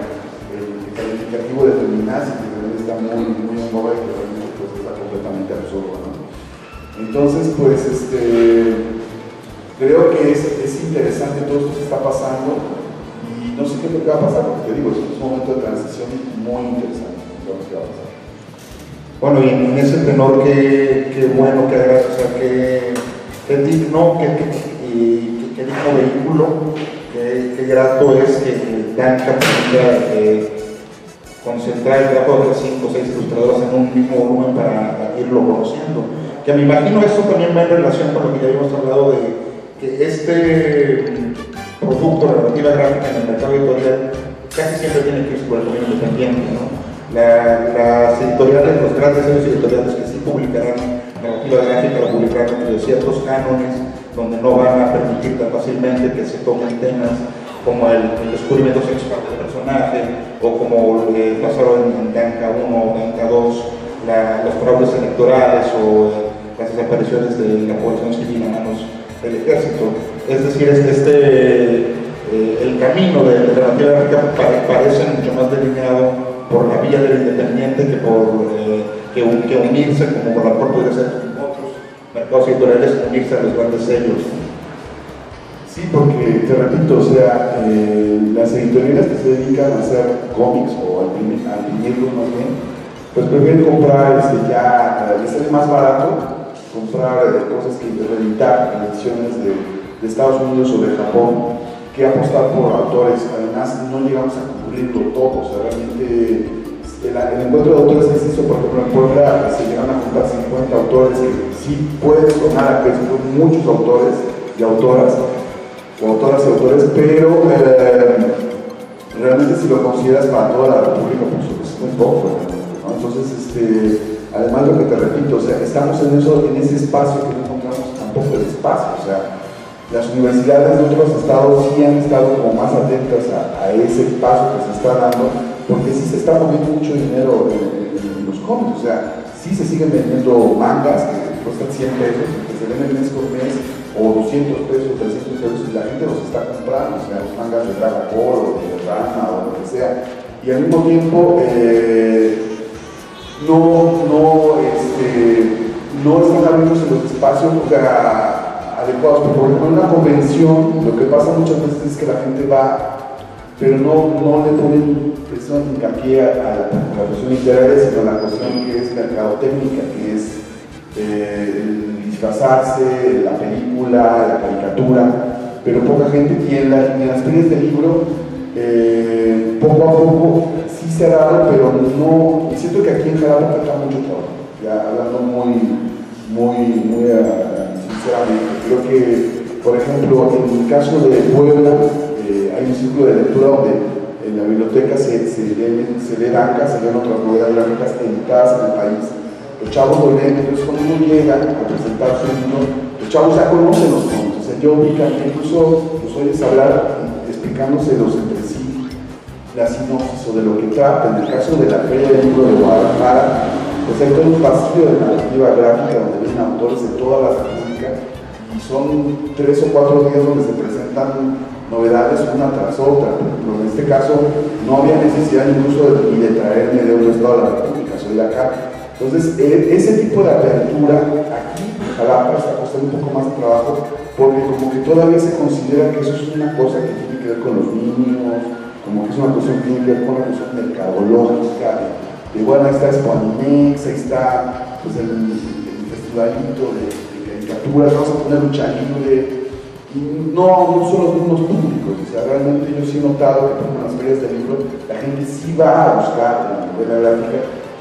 calificativo de feminazi, que también está muy en boga y que realmente pues, está completamente absurdo, ¿no? Entonces, pues, creo que es interesante todo esto que está pasando y no sé qué es lo que va a pasar, porque te digo, es un momento de transición muy interesante. Lo que va a pasar. Bueno, y en ese tenor, qué bueno, qué digno, qué digno vehículo, qué grato es que Danca pueda concentrar el trabajo de 5 o 6 ilustradoras en un mismo volumen para irlo conociendo. Que me imagino esto también va en relación con lo que ya habíamos hablado de que este producto de narrativa gráfica en el mercado editorial casi siempre tiene que ir por el camino independiente, ¿no? Las editoriales, los grandes sellos editoriales que sí publicarán narrativa gráfica, la publicarán dentro de ciertos cánones donde no van a permitir tan fácilmente que se toquen temas como el descubrimiento sexual del personaje o como pasaron en Danca 1 o Danca 2, los fraudes electorales o las desapariciones de la población civil a manos del ejército. Es decir, el camino de la narrativa gráfica parece mucho más delineado por la vía del independiente que unirse, como por la cual podría ser en otros mercados editoriales, unirse a los grandes sellos. Sí, porque te repito, o sea, las editoriales que se dedican a hacer cómics o a imprimirlos más bien, pues prefieren comprar ya les sale más barato comprar cosas que reeditar ediciones de Estados Unidos o de Japón que apostar por autores. Además no llegamos a cubrirlo todo, o sea, realmente el encuentro de autores que se hizo, por ejemplo en Puebla, se llegan a juntar 50 autores que sí pueden sonar a que son muchos autores y autoras o autoras y autores, pero realmente si lo consideras para toda la República pues es muy poco, ¿no? Entonces además lo que te repito, o sea, estamos en ese espacio que no encontramos tampoco el espacio, o sea, las universidades de otros estados sí han estado como más atentas a ese paso que se está dando, porque sí se está moviendo mucho dinero en los cómics, o sea, sí se siguen vendiendo mangas que cuestan 100 pesos, que se venden mes por mes, o 200 pesos, 300 pesos, y la gente los está comprando, o sea, los mangas de Dragon Ball, o de Rama, o lo que sea, y al mismo tiempo, no están abriéndose los espacios, o sea, adecuados. Por ejemplo, en una convención, lo que pasa muchas veces es que la gente va, pero no le ponen hincapié a la cuestión literaria, sino a la cuestión que es mercadotécnica, que es el disfrazarse, la película, la caricatura, pero poca gente, y en las ferias de libro, poco a poco sí se ha dado, pero no, siento que aquí en Jalapa falta mucho trabajo, ya hablando muy sinceramente. Creo que, por ejemplo, en el caso de Puebla, hay un círculo de lectura donde en la biblioteca se lee Danca, se leen otras novelas gráficas editadas en el país. Los chavos lo leen, entonces cuando uno llega a presentar su libro, los chavos ya conocen los cómics, o sea, yo incluso los oyes hablar explicándoselos entre sí, la sinopsis o de lo que trata. En el caso de la Feria del Libro de Guadalajara, pues hay todo un pasillo de narrativa gráfica donde vienen autores de toda la República y son 3 o 4 días donde se presentan novedades una tras otra. Por ejemplo, en este caso no había necesidad incluso ni de traerme de otro estado de la República, soy de acá. Entonces, ese tipo de apertura aquí en Jalapa está costando un poco más de trabajo porque como que todavía se considera que eso es una cosa que tiene que ver con los niños, como que es una cosa que tiene que ver con la cuestión mercadológica, de bueno, ahí está Expoanimex, ahí está pues, el festivalito de caricaturas, vamos a poner un libre. No son los mismos públicos, o sea, realmente yo sí he notado que en las ferias de libro la gente sí va a buscar la novela gráfica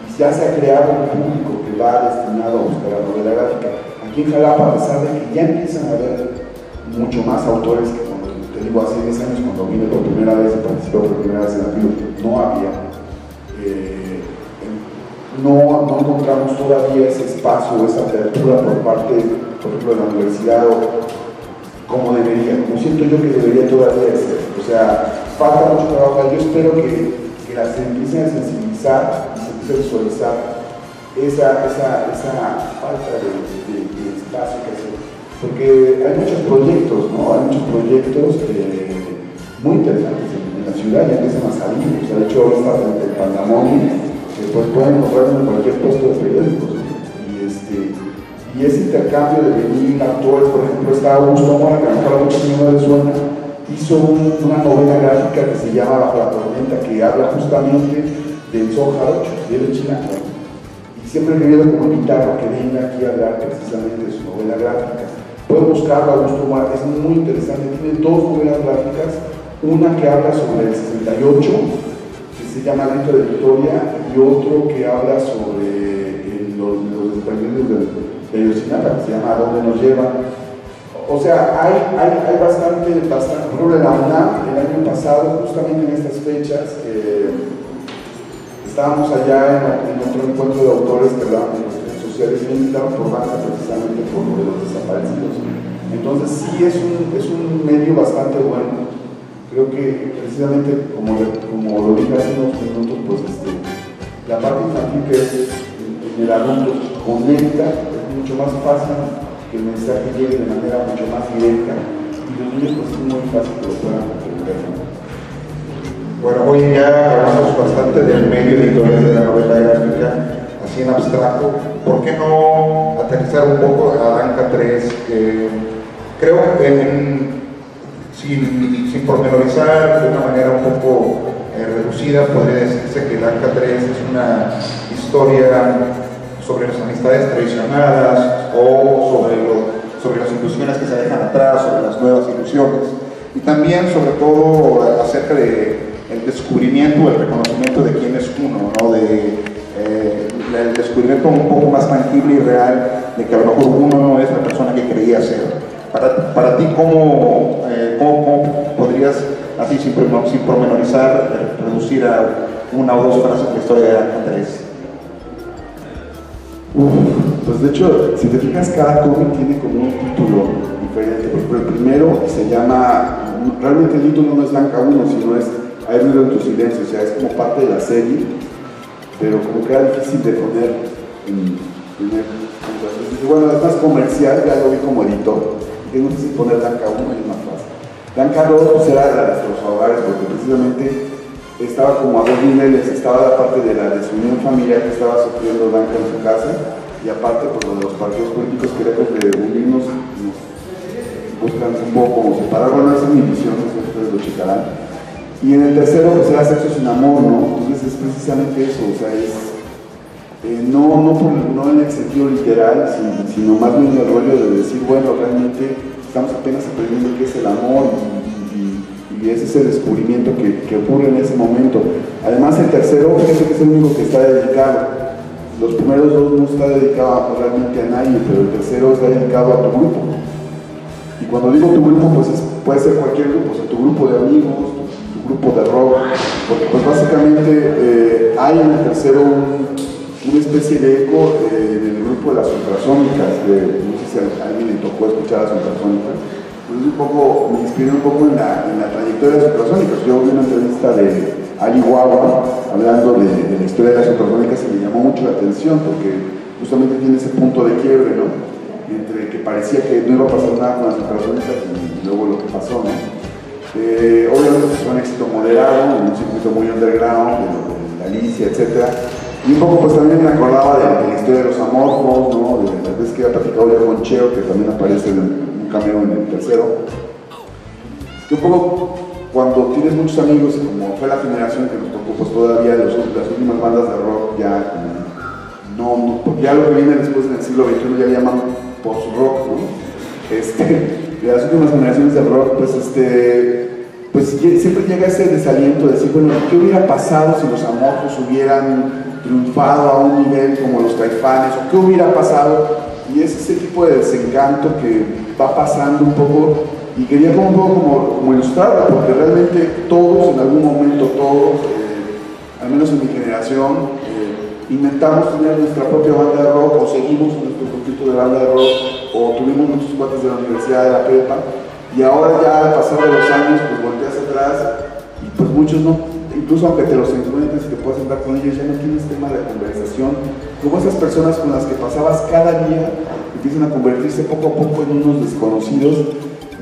y ya se ha creado un público que va destinado a buscar la novela gráfica. Aquí en Jalapa, a pesar de que ya empiezan a haber mucho más autores que cuando, te digo, hace 10 años cuando vine por primera vez y participé por primera vez en la FILO, no había. No encontramos todavía ese espacio, esa apertura por parte, por ejemplo, de la universidad como debería, como siento yo que debería todavía ser. O sea, falta mucho trabajo. Yo espero que las empiecen a sensibilizar y se empiece a visualizar esa falta de espacio que hacer. Porque hay muchos proyectos, ¿no? Hay muchos proyectos muy interesantes en la ciudad, ya empiezan a salir. O sea, de hecho, ahora está frente al Pandamonio, que pues pueden encontrarlo en cualquier puesto de periódicos, ¿no? Y ese intercambio de venir autores, por ejemplo, está Augusto Mora, que a lo mejor a muchos no les suena, hizo una novela gráfica que se llama Bajo la Tormenta, que habla justamente del Son Jarocho, de él en China. Y siempre he querido como invitarlo que venga aquí a hablar precisamente de su novela gráfica. Pueden buscarlo, Augusto Mora, es muy interesante, tiene 2 novelas gráficas, una que habla sobre el 68, que se llama Grito de Victoria, y otro que habla sobre los desprendidos de Ayotzinapa, que se llama ¿A dónde nos llevan? O sea, hay bastante, por ejemplo, en la UNAM, el año pasado, justamente en estas fechas, estábamos allá en otro encuentro de autores que hablaban de cuestiones sociales y me invitaron por banda precisamente por lo de los desaparecidos. Entonces sí es un medio bastante bueno. Creo que precisamente, como lo dije hace unos minutos, pues la parte infantil que es en el adulto conecta, mucho más fácil que el mensaje llegue de manera mucho más directa y los niños pues es muy fácil que lo puedan comprender. Bueno, hoy ya hablamos bastante del medio editorial de la novela gráfica, así en abstracto. ¿Por qué no aterrizar un poco a Danca 3? Creo que sin pormenorizar de una manera un poco reducida, podría decirse que Danca 3 es una historia sobre las amistades traicionadas o sobre las ilusiones que se dejan atrás, sobre las nuevas ilusiones y también sobre todo acerca de el descubrimiento, el reconocimiento de quién es uno, ¿no? El descubrimiento un poco más tangible y real de que a lo mejor uno no es la persona que creía ser. Para ti, ¿cómo podrías, así sin pormenorizar, reducir a 1 o 2 frases la historia de Danca 3? Pues de hecho, si te fijas, cada cómic tiene como un título diferente. Por ejemplo, el primero se llama, realmente el título no es Danca 1, sino es Hay ruido en tu silencio, o sea, es como parte de la serie. pero como que era difícil de poner en primer punto. Entonces, bueno, es más comercial, ya lo vi como editor, y no sé si poner Danca 1 y es más fácil. Danca 2 pues era la de los hogares, porque precisamente estaba como a dos niveles, estaba la parte de la desunión familiar que estaba sufriendo Danca en su casa, y aparte pues lo de los partidos políticos que lejos de unirnos nos buscan un poco como separar. Bueno, esa es mi visión, no sé si ustedes lo checarán. Y en el tercero pues era Sexo sin amor, ¿no? Entonces es precisamente eso, o sea, es no en el sentido literal, sino más bien el rollo de decir, bueno, realmente estamos apenas aprendiendo qué es el amor y es ese descubrimiento que ocurre en ese momento. Además el tercero, fíjate que es el único que está dedicado. Los primeros dos no está dedicado realmente a nadie, pero el tercero está dedicado a tu grupo. Y cuando digo tu grupo, pues puede ser cualquier grupo, o sea, tu grupo de amigos, tu grupo de rock, porque pues básicamente hay en el tercero una especie de eco del grupo de las ultrasónicas, no sé si a alguien le tocó escuchar a las ultrasónicas. Entonces me inspiré un poco en la trayectoria de las ultrasónicas. Yo vi una entrevista de Ali Guagua hablando de la historia de las ultrasónicas y me llamó mucho la atención porque justamente tiene ese punto de quiebre, ¿no? Entre que parecía que no iba a pasar nada con las ultrasónicas y luego lo que pasó, ¿no? Obviamente fue un éxito moderado, en un circuito muy underground, de Alicia, etc. Y un poco pues también me acordaba de la historia de los amorfos, ¿no? De las veces que había platicado ya con Cheo, que también aparece en un cameo en el tercero. Que un poco cuando tienes muchos amigos, y como fue la generación que nos tocó, pues todavía las últimas bandas de rock ya porque ya lo que viene después en el siglo XXI ya le llaman post-rock, ¿no? De las últimas generaciones del rock, pues siempre llega ese desaliento de decir, bueno, ¿qué hubiera pasado si los amorfos hubieran triunfado a un nivel como los Caifanes? ¿O qué hubiera pasado? Y es ese tipo de desencanto que va pasando un poco, y quería como ilustrarla, porque realmente todos, en algún momento, al menos en mi generación, inventamos tener nuestra propia banda de rock, o seguimos nuestro grupito de banda de rock, o tuvimos muchos cuates de la universidad, de la prepa, y ahora ya al pasar de los años, pues volteas atrás, y pues muchos no, incluso aunque te los encuentres y te puedas sentar con ellos, ya no tienes tema de conversación, como esas personas con las que pasabas cada día, empiezan a convertirse poco a poco en unos desconocidos,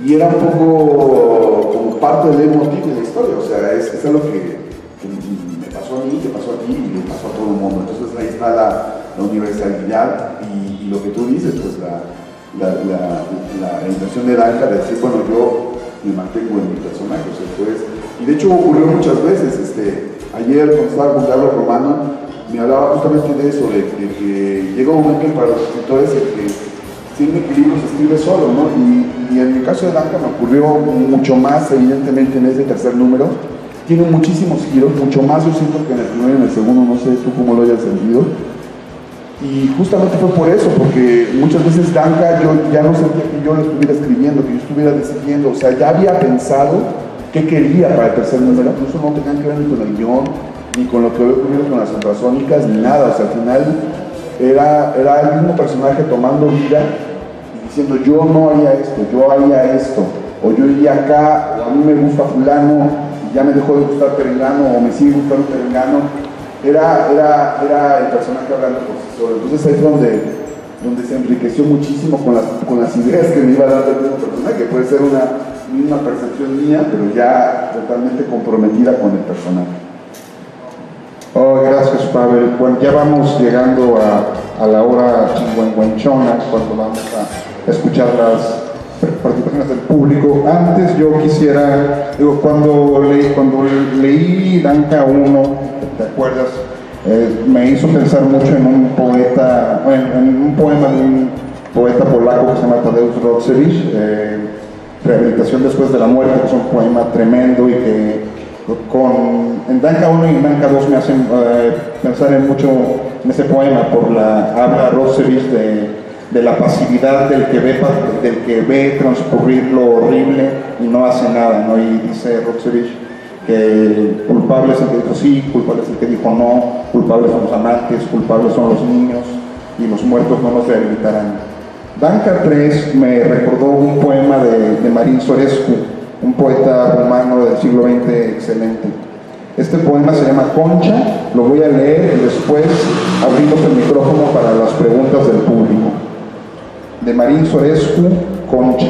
y era un poco como parte del motivo de la historia, o sea, es algo que me pasó a mí, te pasó a ti y le pasó a todo el mundo. Entonces ahí está la universalidad y lo que tú dices, pues la intención de Danca de decir, bueno, yo me mantengo en mi personaje, o sea, pues, y de hecho ocurrió muchas veces. Ayer cuando estaba con Carlos Romano me hablaba justamente de eso, de que llega un momento para los escritores que sin equilibrio se escribe solo, ¿no? Y en el caso de Danca me ocurrió mucho más, evidentemente, en ese tercer número. Tiene muchísimos giros, mucho más yo siento que en el primero y en el segundo, no sé tú cómo lo hayas sentido. Y justamente fue por eso, porque muchas veces Danca yo ya no sentía que yo lo estuviera escribiendo, que yo estuviera decidiendo, o sea, ya había pensado qué quería para el tercer número, incluso no tenían que ver ni con el guión, ni con lo que había ocurrido con las ultrasónicas, ni nada, o sea, al final era el mismo personaje tomando vida y diciendo yo no haría esto, yo haría esto, o yo iría acá, o a mí me gusta fulano, y ya me dejó de gustar Perengano, o me sigue gustando Perengano. Era el personaje hablando por sí solo. Entonces ahí fue donde se enriqueció muchísimo con las ideas que me iba dando el mismo personaje, que puede ser una percepción mía, pero ya totalmente comprometida con el personaje. Oh, gracias, Pavel. Bueno, ya vamos llegando a la hora chingüengüenchona, cuando vamos a escuchar las participaciones del público. Antes yo quisiera, cuando leí Danca 1, ¿te acuerdas? Me hizo pensar mucho en un poeta, en un poema de un poeta polaco que se llama Tadeusz Rocewicz, Rehabilitación después de la muerte, que es un poema tremendo y que en Danca 1 y en Danca 2 me hacen pensar mucho en ese poema, habla Rocewicz de la pasividad del que ve transcurrir lo horrible y no hace nada, ¿no? Y dice Rocewicz que culpable es el que dijo sí, culpable es el que dijo no, culpables son los amantes, culpables son los niños y los muertos no nos rehabilitarán. Danca 3 me recordó un poema de Marin Sorescu, un poeta rumano del siglo XX excelente. Este poema se llama Concha, lo voy a leer y después abrimos el micrófono para las preguntas del público. De Marín Sorescu, Concha.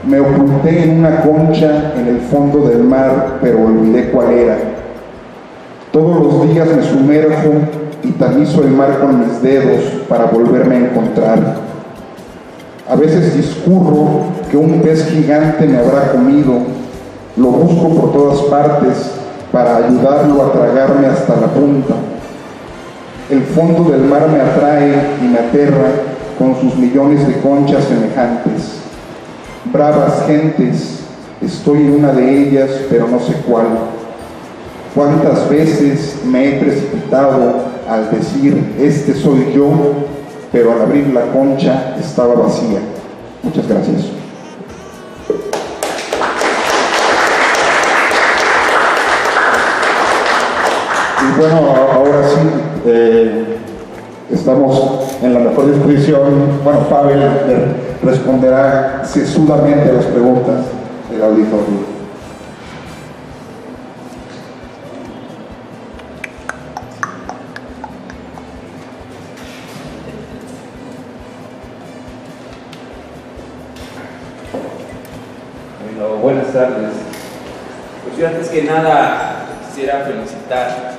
Me oculté en una concha en el fondo del mar, pero olvidé cuál era. Todos los días me sumerjo y tamizo el mar con mis dedos para volverme a encontrar. A veces discurro que un pez gigante me habrá comido. Lo busco por todas partes para ayudarlo a tragarme hasta la punta. El fondo del mar me atrae y me aterra con sus millones de conchas semejantes. Bravas gentes, estoy en una de ellas, pero no sé cuál. ¿Cuántas veces me he precipitado al decir, este soy yo, pero al abrir la concha estaba vacía? Muchas gracias. Y bueno, ahora sí, estamos en la mejor disposición. Bueno, Pavel responderá sesudamente a las preguntas del auditorio. Bueno, buenas tardes. Pues yo antes que nada quisiera felicitar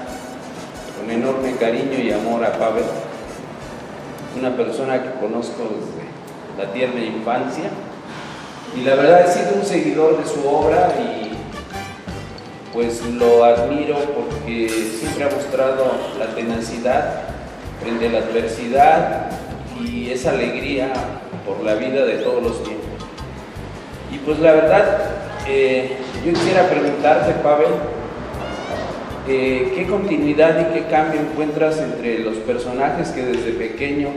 con enorme cariño y amor a Pavel, una persona que conozco desde la tierna infancia, y la verdad he sido un seguidor de su obra y pues lo admiro porque siempre ha mostrado la tenacidad frente a la adversidad y esa alegría por la vida de todos los tiempos. Y pues la verdad, yo quisiera preguntarte, Pavel, ¿qué continuidad y qué cambio encuentras entre los personajes que desde pequeño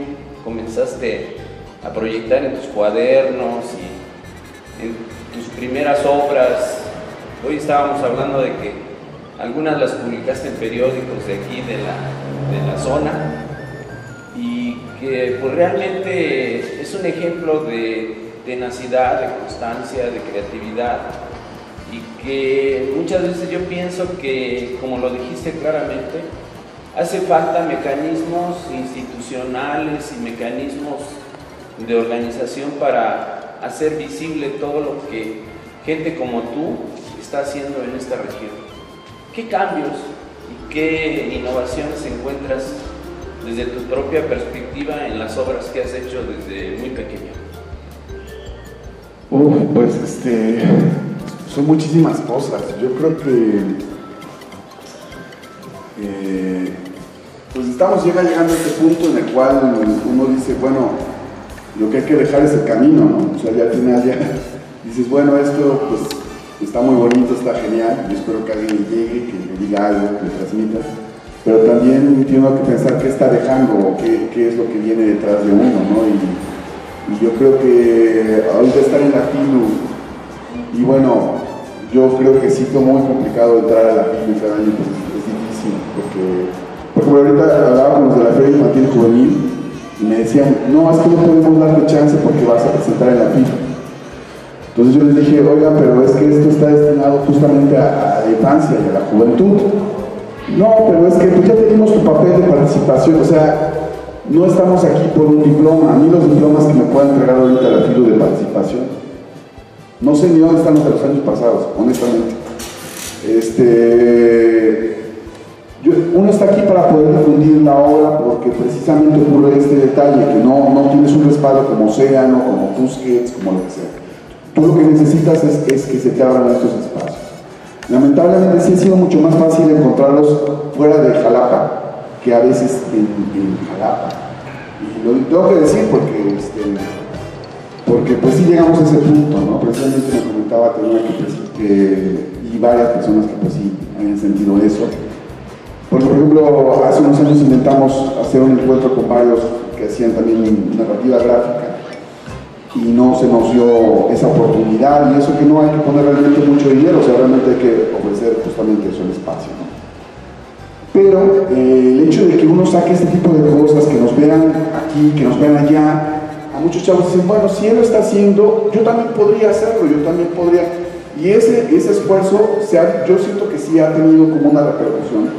comenzaste a proyectar en tus cuadernos y en tus primeras obras? Hoy estábamos hablando de que algunas las publicaste en periódicos de aquí, de la zona, y que pues realmente es un ejemplo de tenacidad, de constancia, de creatividad, y que muchas veces yo pienso que, como lo dijiste claramente, hace falta mecanismos institucionales y mecanismos de organización para hacer visible todo lo que gente como tú está haciendo en esta región. ¿Qué cambios y qué innovaciones encuentras desde tu propia perspectiva en las obras que has hecho desde muy pequeño? Pues son muchísimas cosas. Yo creo que pues estamos llegando a este punto en el cual uno dice, bueno, lo que hay que dejar es el camino, ¿no? O sea, ya al final ya dices, bueno, esto pues está muy bonito, está genial, yo espero que alguien llegue, que le diga algo, que le transmita, pero también tiene que pensar qué está dejando o qué es lo que viene detrás de uno, ¿no? Y yo creo que ahorita estar en la FILU, y bueno, yo creo que sí fue muy complicado entrar a la FILU cada año, pues es difícil, porque ahorita hablaba con los de la Feria Infantil Juvenil y me decían, no, es que no podemos darte chance porque vas a presentar en la FILU. Entonces yo les dije, oigan, pero es que esto está destinado justamente a la infancia y a la juventud. No, pero es que pues ya tenemos tu papel de participación, o sea, no estamos aquí por un diploma. A mí los diplomas que me puedan entregar ahorita la FILU de participación, no sé ni dónde están los de los años pasados, honestamente. Uno está aquí para poder difundir la obra porque precisamente ocurre este detalle, que no tienes un respaldo como Océano, como Tusquets, como lo que sea. Tú lo que necesitas es que se te abran estos espacios. Lamentablemente sí ha sido mucho más fácil encontrarlos fuera de Jalapa que a veces en Jalapa. Y lo tengo que decir porque pues sí llegamos a ese punto, ¿no? Precisamente me comentaba y varias personas que pues sí han sentido eso. Porque, por ejemplo, hace unos años intentamos hacer un encuentro con varios que hacían también narrativa gráfica y no se nos dio esa oportunidad, y eso que no hay que poner realmente mucho dinero, o sea, realmente hay que ofrecer justamente eso, el espacio, ¿no? Pero el hecho de que uno saque este tipo de cosas, que nos vean aquí, que nos vean allá, a muchos chavos dicen, bueno, si él lo está haciendo, yo también podría hacerlo, yo también podría, Y ese esfuerzo, yo siento que sí ha tenido como una repercusión,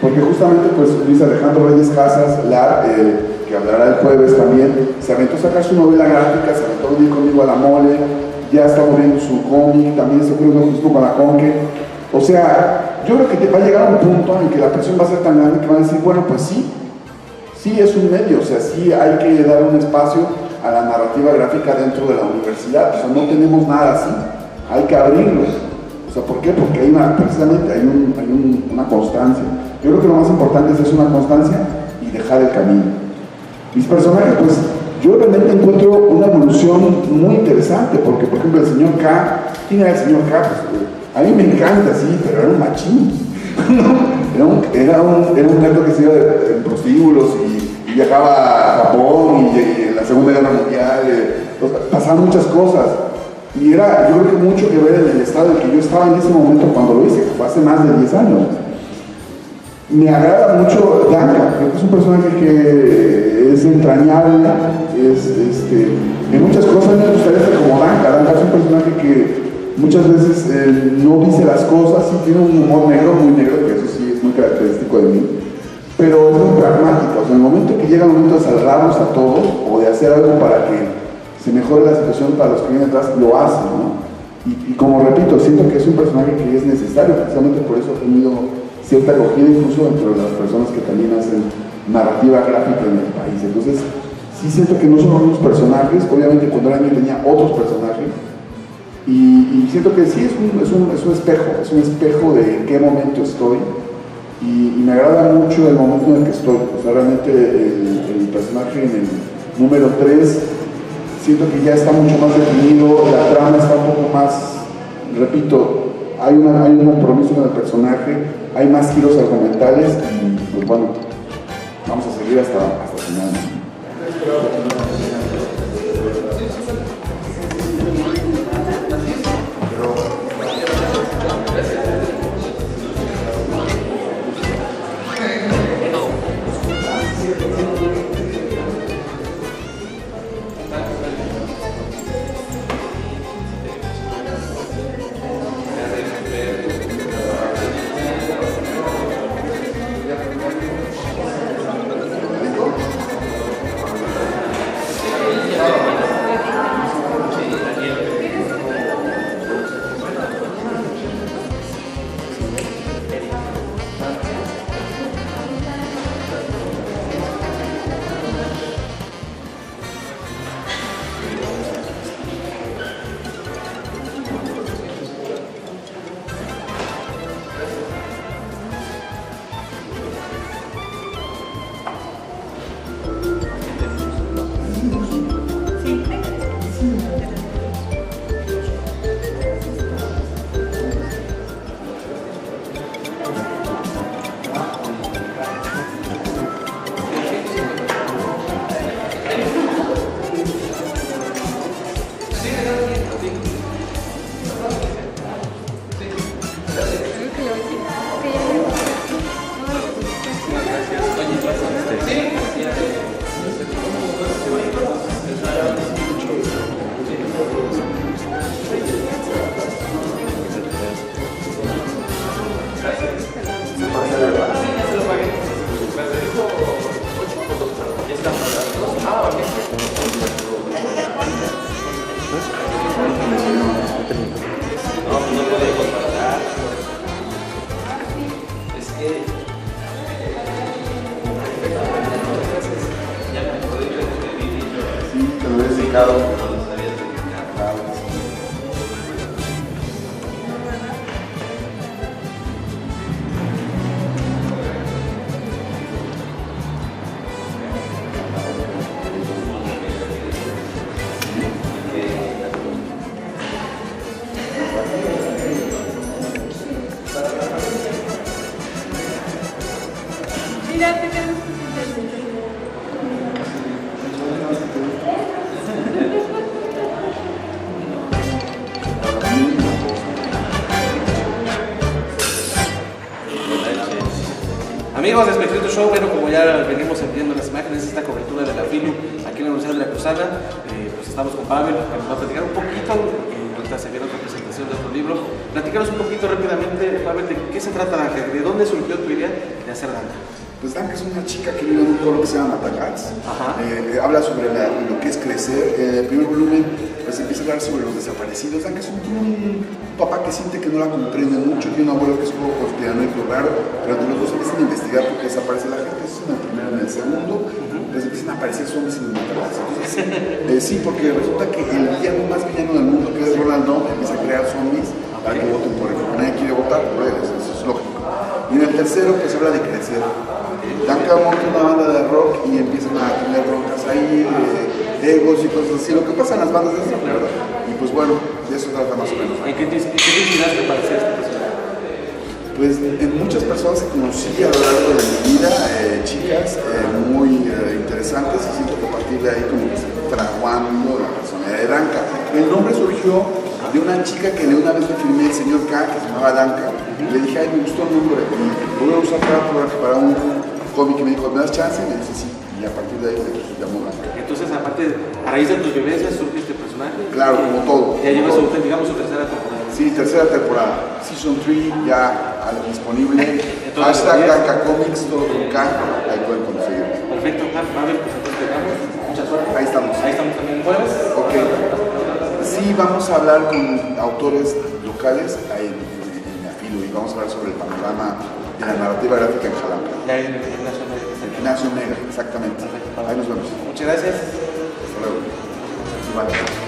porque justamente pues Luis Alejandro Reyes Casas, que hablará el jueves también, se aventó a sacar su novela gráfica, se aventó a venir conmigo a la Mole, ya está viendo su cómic, también se ocurrió lo mismo con la Conque. O sea, yo creo que va a llegar un punto en que la presión va a ser tan grande que van a decir, bueno, pues sí es un medio, o sea, sí hay que dar un espacio a la narrativa gráfica dentro de la universidad, o sea, no tenemos nada así, hay que abrirlo. O sea, ¿por qué? Porque precisamente hay una constancia. Yo creo que lo más importante es hacer una constancia y dejar el camino. Mis personajes, pues, yo realmente encuentro una evolución muy interesante, porque, por ejemplo, el señor K, ¿quién era el señor K? Pues, a mí me encanta, sí, pero era un machín. era un gato que se iba en prostíbulos y viajaba a Japón y en la Segunda Guerra Mundial, pasaban muchas cosas. Y yo creo que mucho que ver en el estado en que yo estaba en ese momento cuando lo hice, que fue hace más de 10 años. Me agrada mucho Danka, creo que es un personaje que es entrañable, en muchas cosas me gustaría ser como Danka. Danka es un personaje que muchas veces no dice las cosas, sí tiene un humor negro, muy negro, que eso sí es muy característico de mí, pero es muy pragmática. O sea, en el momento que llega el momento de salvarnos a todos o de hacer algo para que se mejore la situación para los que vienen atrás, lo hace, ¿no? Y como repito, siento que es un personaje que es necesario, precisamente por eso ha tenido cierta acogida incluso entre las personas que también hacen narrativa gráfica en el país. Entonces, sí siento que no son los mismos personajes, obviamente cuando era niño tenía otros personajes, y siento que sí es un espejo de en qué momento estoy, y me agrada mucho el momento en el que estoy. O sea, realmente el personaje en el número 3, siento que ya está mucho más definido, la trama está un poco más, repito, hay un compromiso con el personaje, hay más giros argumentales y pues bueno, vamos a seguir hasta el final. Amigos de Espectrito Show, bueno, como ya venimos viendo las imágenes, esta cobertura de la FILU aquí en la Universidad de Veracruzana, pues estamos con Pavel, que nos va a platicar un poquito, ahorita se viene otra presentación. presentación de tu libro. Platícanos un poquito rápidamente, Pavel, de qué se trata Danca, de dónde surgió tu idea de hacer Danca. Pues Danca es una chica que vive en un pueblo que se llama Matagalls. Habla sobre lo que es crecer. El primer volumen pues empieza a hablar sobre los desaparecidos. Danca es un papá que siente que no la comprende mucho, tiene un abuelo que es un poco conspiranoico raro, pero entre los dos empiezan a investigar por qué desaparece la gente. Eso es en el primero. En el segundo, pues empiezan a aparecer zombies en el Matagalls. Entonces, sí, porque resulta que el villano más villano del mundo, que es Roland Dahl, empieza a crear zombies para que voten por él, porque nadie quiere votar por él, eso es lógico. Y en el tercero, pues habla de crecer. Danca monta una banda de rock y empiezan a tener broncas ahí, egos y cosas así, lo que pasa en las bandas de rock, ¿verdad? Y pues bueno, de eso trata más o menos. ¿En qué te inspiraste para hacer este personaje? Pues en muchas personas que conocí a lo largo de mi vida, chicas muy interesantes, y siento que a partir de ahí como que se fue fraguando la personalidad de Danca. El nombre surgió de una chica que una vez le firmé el señor K, que se llamaba Danca, y le dije, ay, me gustó el nombre, lo voy a usar para un cómic, que me dijo, ¿me das chance? Y le dije, sí, y a partir de ahí le llamó Danca. Entonces, aparte, a raíz de tus vivencias surge este personaje. Claro, como todo. Ya lleva digamos, su tercera temporada. Sí, tercera temporada. Season 3 ya disponible. Hashtag Danca Comics, todo con K, ahí pueden conseguir. Perfecto, Pavel, pues entonces te damos mucha suerte. Ahí estamos. Ahí estamos también el jueves. Ok. Sí, vamos a hablar con autores locales ahí en Afilo y vamos a hablar sobre el panorama de la narrativa gráfica en Jalapa. Ya en el Gimnasio Negra. Gimnasio Negra, exactamente. Ahí nos vemos. Muchas gracias. Hasta luego. Vale.